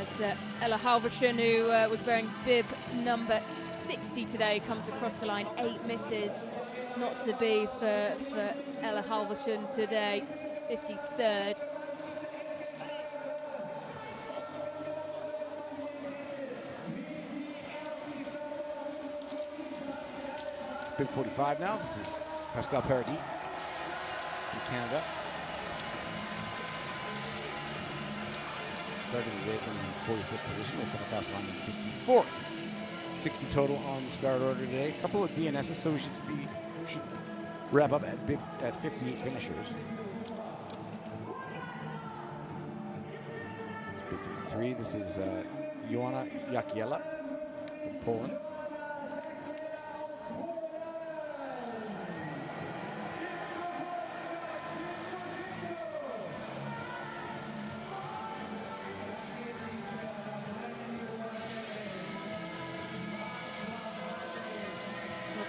As Ella Halvorsen, who was wearing bib number 60 today, comes across the line. 8 misses, not to be for Ella Halvorsen today, 53rd. Big 45 now. This is Pascal Paradis from Canada. Starting the day from the 45th position. We'll come across line in 54th. 60 total on the start order today. A couple of DNSs, so we should wrap up at 58 finishers. It's big 53. This is Joanna Jakiela from Poland.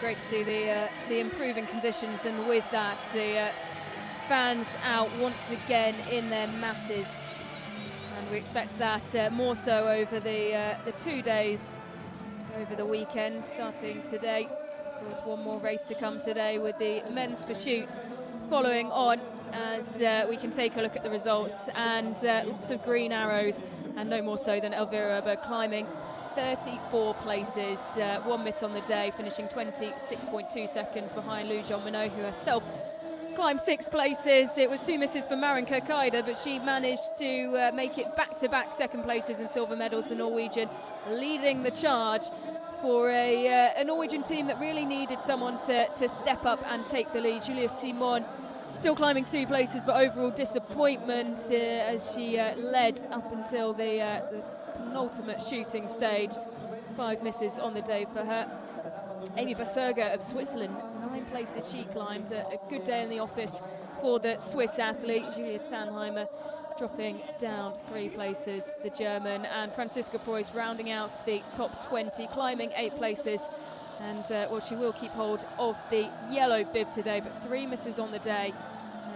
great to see the improving conditions, and with that, the fans out once again in their masses. And we expect that more so over the 2 days over the weekend, starting today. Of course, one more race to come today with the men's pursuit following on, as we can take a look at the results, and lots of green arrows, and no more so than Ellard climbing 34 places, one miss on the day, finishing 26.2 seconds behind Lou Jean Monod, who herself climbed 6 places. It was 2 misses for Maren Kirkeide, but she managed to make it back-to-back second places and silver medals. The Norwegian leading the charge for a Norwegian team that really needed someone to step up and take the lead. Julia Simon still climbing 2 places, but overall disappointment as she led up until the penultimate shooting stage. 5 misses on the day for her. Amy Basurger of Switzerland, 9 places she climbed. A good day in the office for the Swiss athlete. Julia Tannheimer dropping down 3 places, the German, and Franziska Preuss rounding out the top 20, climbing 8 places. And well, she will keep hold of the yellow bib today, but 3 misses on the day.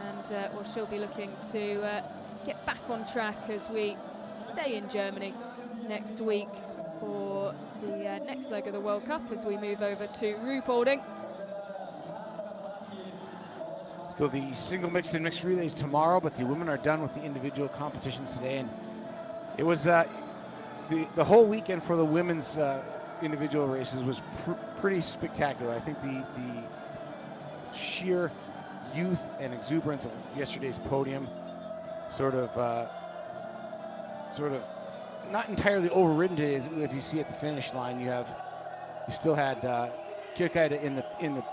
And well, she'll be looking to get back on track as we stay in Germany next week for the next leg of the World Cup, as we move over to Ruhpolding. Still the single mixed and mixed relays tomorrow, but the women are done with the individual competitions today. And it was the whole weekend for the women's individual races was pretty spectacular. I think the sheer youth and exuberance of yesterday's podium sort of not entirely overridden today. If you see at the finish line, you still had Kirkeide in the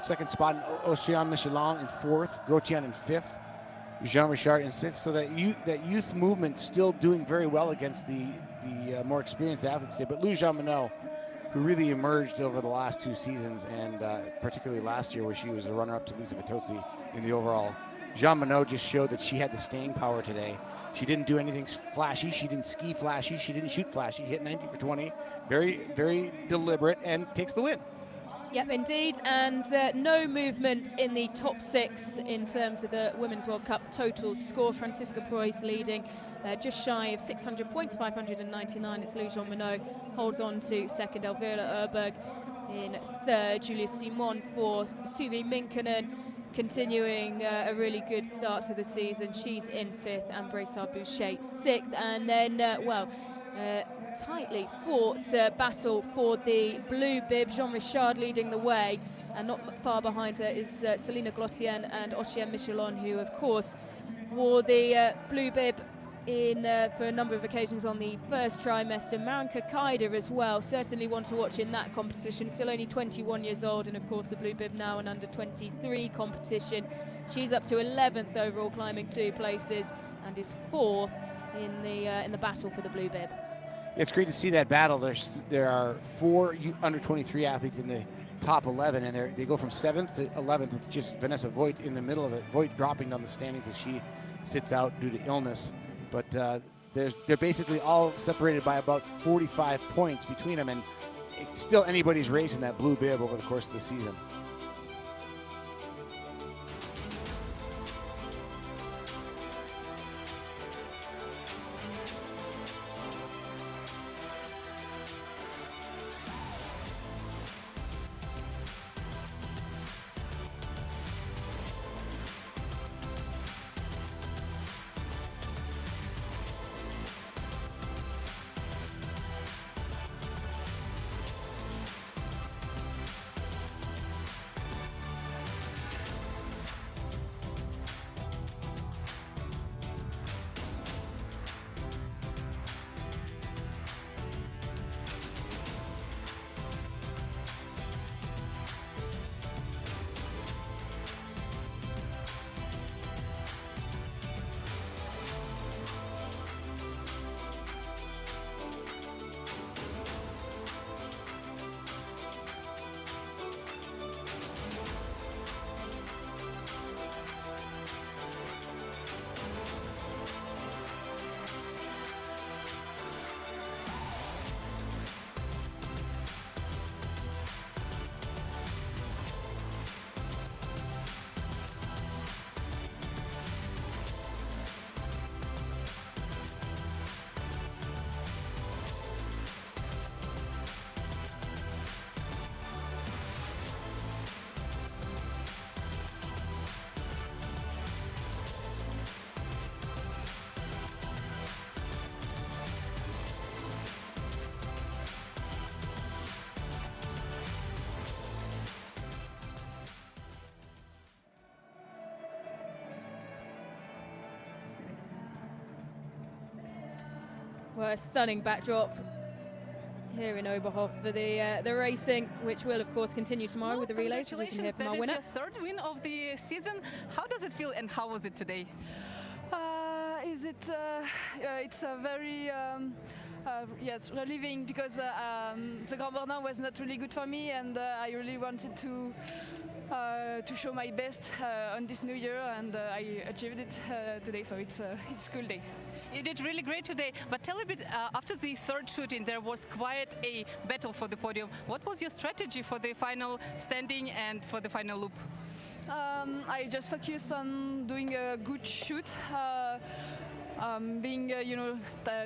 second spot, Océane Michelin in 4th, Gauthier in 5th, Jean Richard in 6th. So that youth movement still doing very well against the more experienced athletes today. But Lou Jean Monod, who really emerged over the last 2 seasons, and particularly last year where she was a runner-up to Lisa Vitozzi in the overall, Jean Monod just showed that she had the staying power today. She didn't do anything flashy. She didn't ski flashy. She didn't shoot flashy. She hit 19 for 20. Very, very deliberate, and takes the win. Yep, indeed. And no movement in the top 6 in terms of the Women's World Cup total score. Franziska Preuss leading just shy of 600 points, 599. It's Lou Jean Monod holds on to second. Elvira Erberg in 3rd. Julia Simon 4th. Suvi Minkkinen continuing a really good start to the season. She's in 5th, and Brassard Boucher 6th. And then, tightly fought battle for the blue bib. Jean Richard leading the way, and not far behind her is Selina Glotien and Océane Michelin, who of course wore the blue bib for a number of occasions on the first trimester. Maren Kirkeide as well, certainly one to watch in that competition. Still only 21 years old, and of course the blue bib now an under 23 competition. She's up to 11th overall, climbing 2 places, and is 4th in the battle for the blue bib. It's great to see that battle. There are 4 under 23 athletes in the top 11, and they go from 7th to 11th, with just Vanessa Voigt in the middle of it. Voigt dropping down the standings as she sits out due to illness. But they're basically all separated by about 45 points between them, and it's still anybody's race in that blue bib over the course of the season. Well, a stunning backdrop here in Oberhof for the racing, which will of course continue tomorrow with the relays, as we can hear from our winner. That is your third win of the season. How does it feel and how was it today? It's a very yes, relieving, because the Grand Bornand was not really good for me, and I really wanted to show my best on this new year, and I achieved it today. So it's a cool day. You did really great today, but tell a bit, after the third shooting there was quite a battle for the podium. What was your strategy for the final standing and for the final loop? I just focused on doing a good shoot, being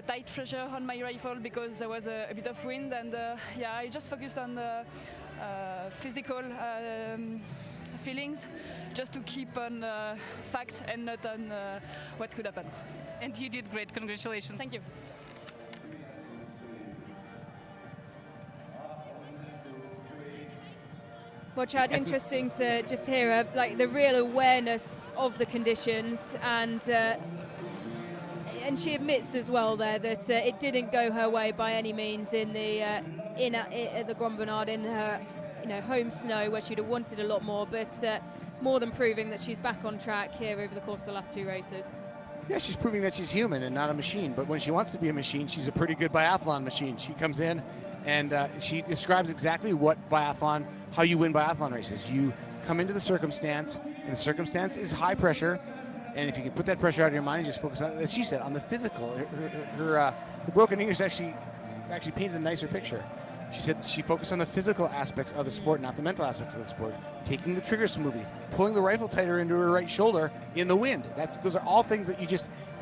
tight pressure on my rifle because there was a bit of wind, and yeah, I just focused on the physical feelings, just to keep on facts and not on what could happen. And you did great. Congratulations. Thank you. Well, Chad, interesting to just hear like the real awareness of the conditions, and she admits as well there that it didn't go her way by any means in the at the Grand Bernard in her home snow, where she'd have wanted a lot more, but more than proving that she's back on track here over the course of the last two races. Yeah, she's proving that she's human and not a machine. But when she wants to be a machine, she's a pretty good biathlon machine. She comes in and she describes exactly how you win biathlon races. You come into the circumstance, and the circumstance is high pressure. And if you can put that pressure out of your mind and just focus on, as she said, on the physical. Her broken English actually painted a nicer picture. She said she focused on the physical aspects of the sport, not the mental aspects of the sport. Taking the trigger smoothly, pulling the rifle tighter into her right shoulder in the wind. Those are all things that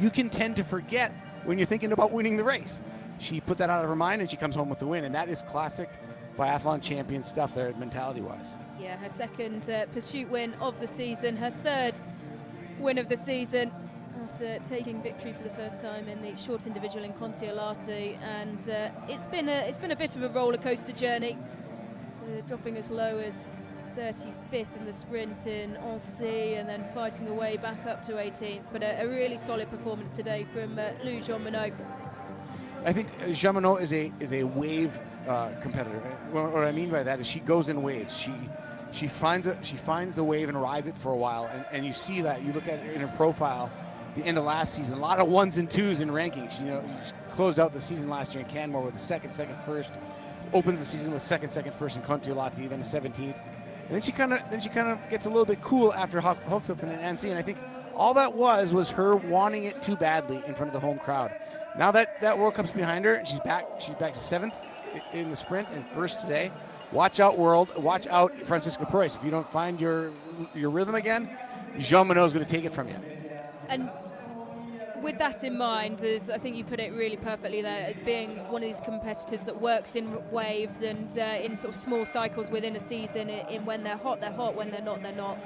you can tend to forget when you're thinking about winning the race. She put that out of her mind, and she comes home with the win, and that is classic biathlon champion stuff there, mentality-wise. Yeah, her second pursuit win of the season, her third win of the season, after taking victory for the first time in the short individual in Contiolahti, and it's been a bit of a roller coaster journey, dropping as low as 35th in the sprint in Annecy, and then fighting her way back up to 18th. But a really solid performance today from Lou Jean-Monod. I think Jean-Monod is a wave competitor. What I mean by that is she goes in waves. She finds the wave and rides it for a while, and you see that. You look at it in her profile. The end of last season, a lot of 1s and 2s in rankings. She closed out the season last year in Canmore with a second, first. Opens the season with second, first in Contiolahti, then a 17th. And then she kind of gets a little bit cool after Hochfilzen and Annecy. And I think all that was her wanting it too badly in front of the home crowd. Now that World Cup's behind her, she's back to 7th in the sprint and first today. Watch out, world! Watch out, Franziska Preuss. If you don't find your rhythm again, Jean-Monod is going to take it from you. And with that in mind, as I think you put it really perfectly there, being one of these competitors that works in waves and in sort of small cycles within a season, in when they're hot, when they're not, they're not.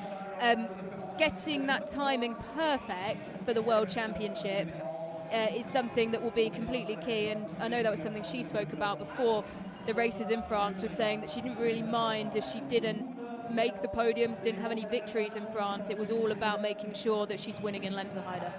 Getting that timing perfect for the World Championships is something that will be completely key, and I know that was something she spoke about before the races in France, was saying that she didn't really mind if she didn't make the podiums, didn't have any victories in France. It was all about making sure that she's winning in Lenzerheide.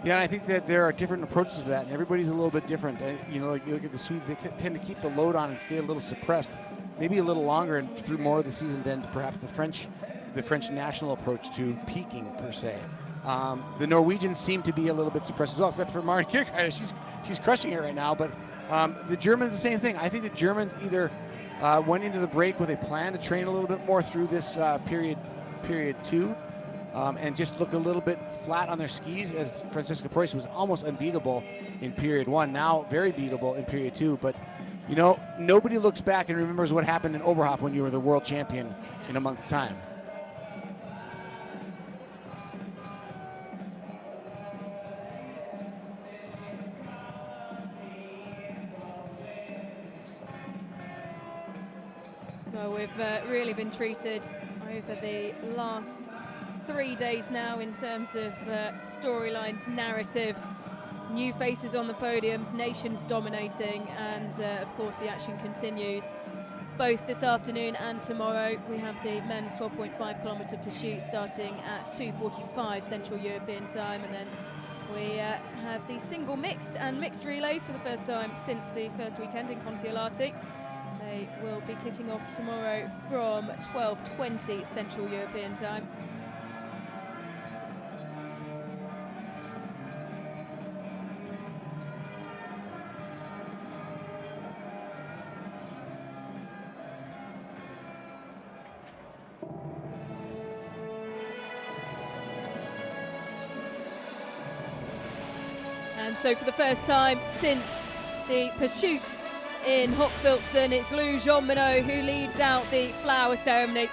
Yeah, and I think that there are different approaches to that, and everybody's a little bit different. Like you look at the Swedes, they tend to keep the load on and stay a little suppressed, maybe a little longer and through more of the season than perhaps the French national approach to peaking per se. The Norwegians seem to be a little bit suppressed as well, except for Maren Kierkegaard. She's crushing it right now, but the Germans, the same thing. I think the Germans either went into the break with a plan to train a little bit more through this period 2, and just look a little bit flat on their skis, as Franziska Preuss was almost unbeatable in period 1, now very beatable in period 2. But nobody looks back and remembers what happened in Oberhof when you were the world champion in a month's time. Well, we've really been treated over the last 3 days now in terms of storylines, narratives, new faces on the podiums, nations dominating, and of course the action continues both this afternoon and tomorrow. We have the men's 12.5 kilometre pursuit starting at 2:45 Central European time, and then We have the single mixed and mixed relays for the first time since the first weekend in Kontiolahti. They will be kicking off tomorrow from 12:20 Central European time. And so for the first time since the pursuit in Hochfilzen, it's Lou Jean Monod who leads out the flower ceremony.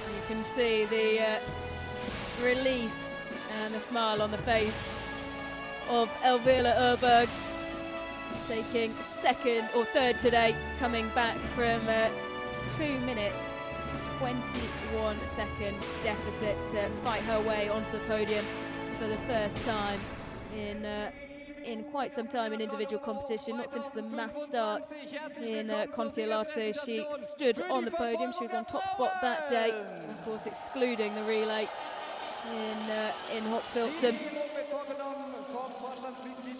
You can see the relief and the smile on the face of Elvira Öberg, taking second or third today, coming back from 2 minutes 21 second deficit to fight her way onto the podium for the first time in quite some time in individual competition, not since the mass start in Kontiolahti. She stood on the podium. She was on top spot that day, of course excluding the relay in Hochfilzen.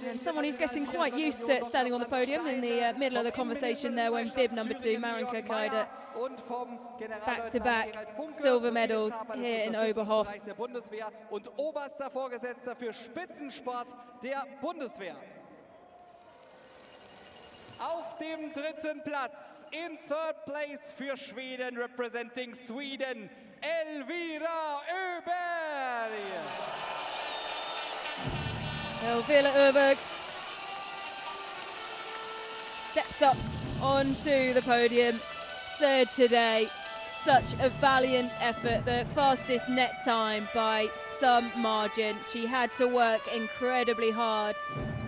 And someone who's getting quite used to standing on the podium in the middle of the conversation there when bib number 2, Marinka Kaida, back-to-back silver medals here in Oberhof. Und oberster Vorgesetzter für Spitzensport der Bundeswehr. Auf dem 3. Platz, in 3rd place für Schweden, representing Sweden, Elvira Öberg. Elvira Öberg steps up onto the podium, 3rd today. Such a valiant effort, the fastest net time by some margin. She had to work incredibly hard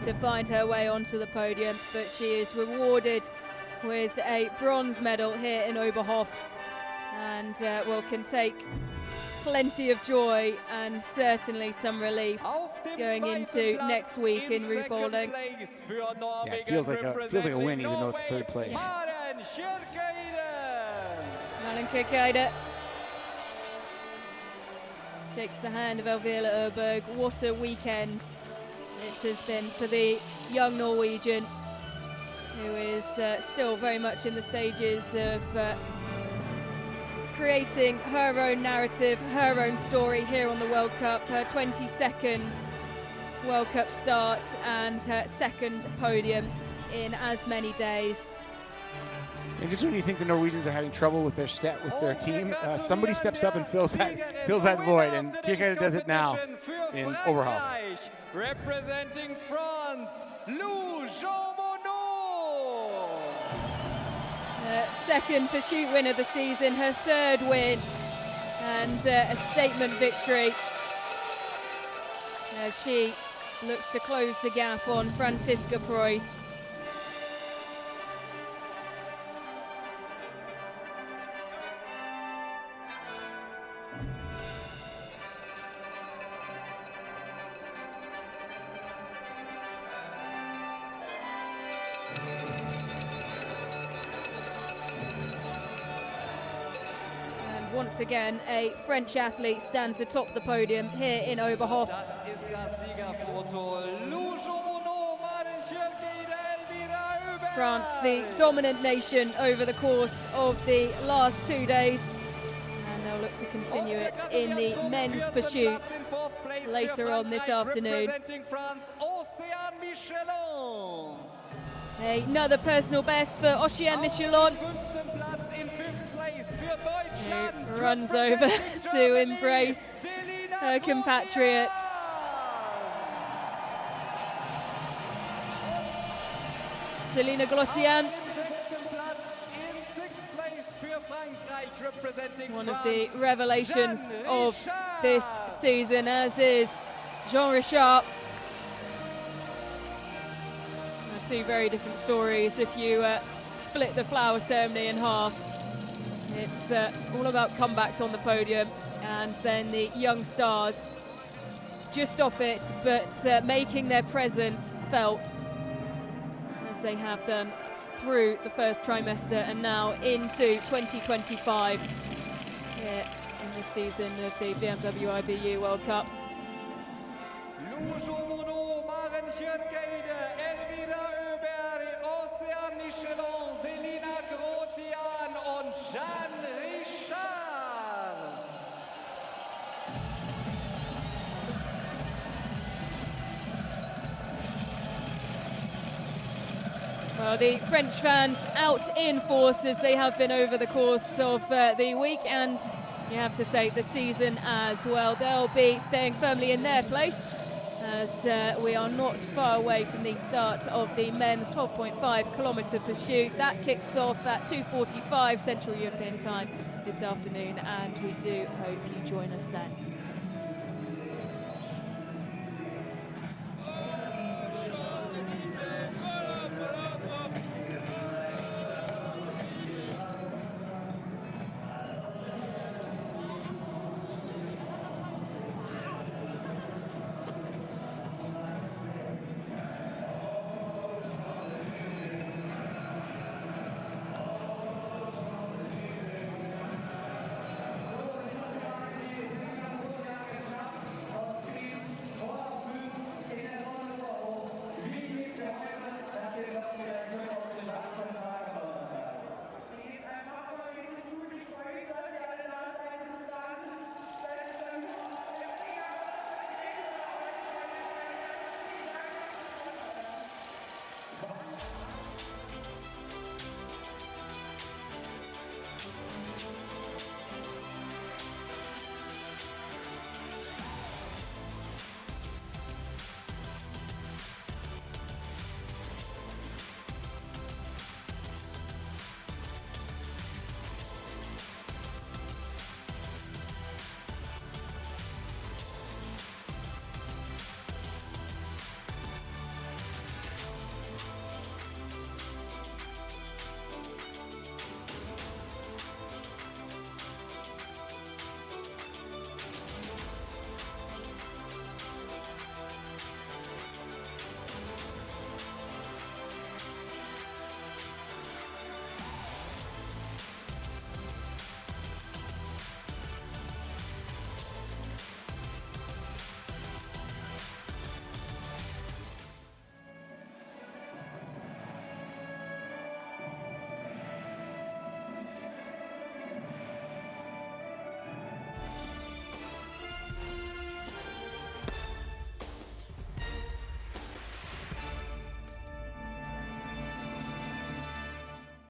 to find her way onto the podium, but she is rewarded with a bronze medal here in Oberhof, and can take plenty of joy and certainly some relief going into next week in Ruhpolding. Yeah, it feels like a win, even though it's 3rd place. Marinka Kaida shakes the hand of Elvira Öberg. What a weekend it has been for the young Norwegian, who is still very much in the stages of creating her own narrative, her own story here on the World Cup. Her 22nd World Cup start and her 2nd podium in as many days. And just when you think the Norwegians are having trouble with their team, somebody steps up and fills that void, and Kikaida does it now in Oberhof. Representing France, Lou Jean Monod. 2nd pursuit win of the season, her 3rd win, and a statement victory. She looks to close the gap on Franziska Preuss. Once again, a French athlete stands atop the podium here in Oberhof. France, the dominant nation over the course of the last 2 days, and they'll look to continue it in the men's pursuit later on this afternoon. Another personal best for Oceane Michelon, who runs over to embrace her compatriot. Selina Glotian, one of the revelations of this season, as is Jean Richard. Two very different stories if you split the flower ceremony in half. It's all about comebacks on the podium, and then the young stars just off it, but making their presence felt, as they have done through the first trimester and now into 2025. here in the season of the BMW IBU World Cup. Lujo Maren Schönkeide, Elvira Oberhof, Ocean Michelin, Selina Grotian und Jean Richard. Well, the French fans out in force as they have been over the course of the week, and you have to say the season as well. They'll be staying firmly in their place as we are not far away from the start of the men's 12.5 kilometre pursuit. That kicks off at 2:45 Central European time this afternoon, and we do hope you join us then.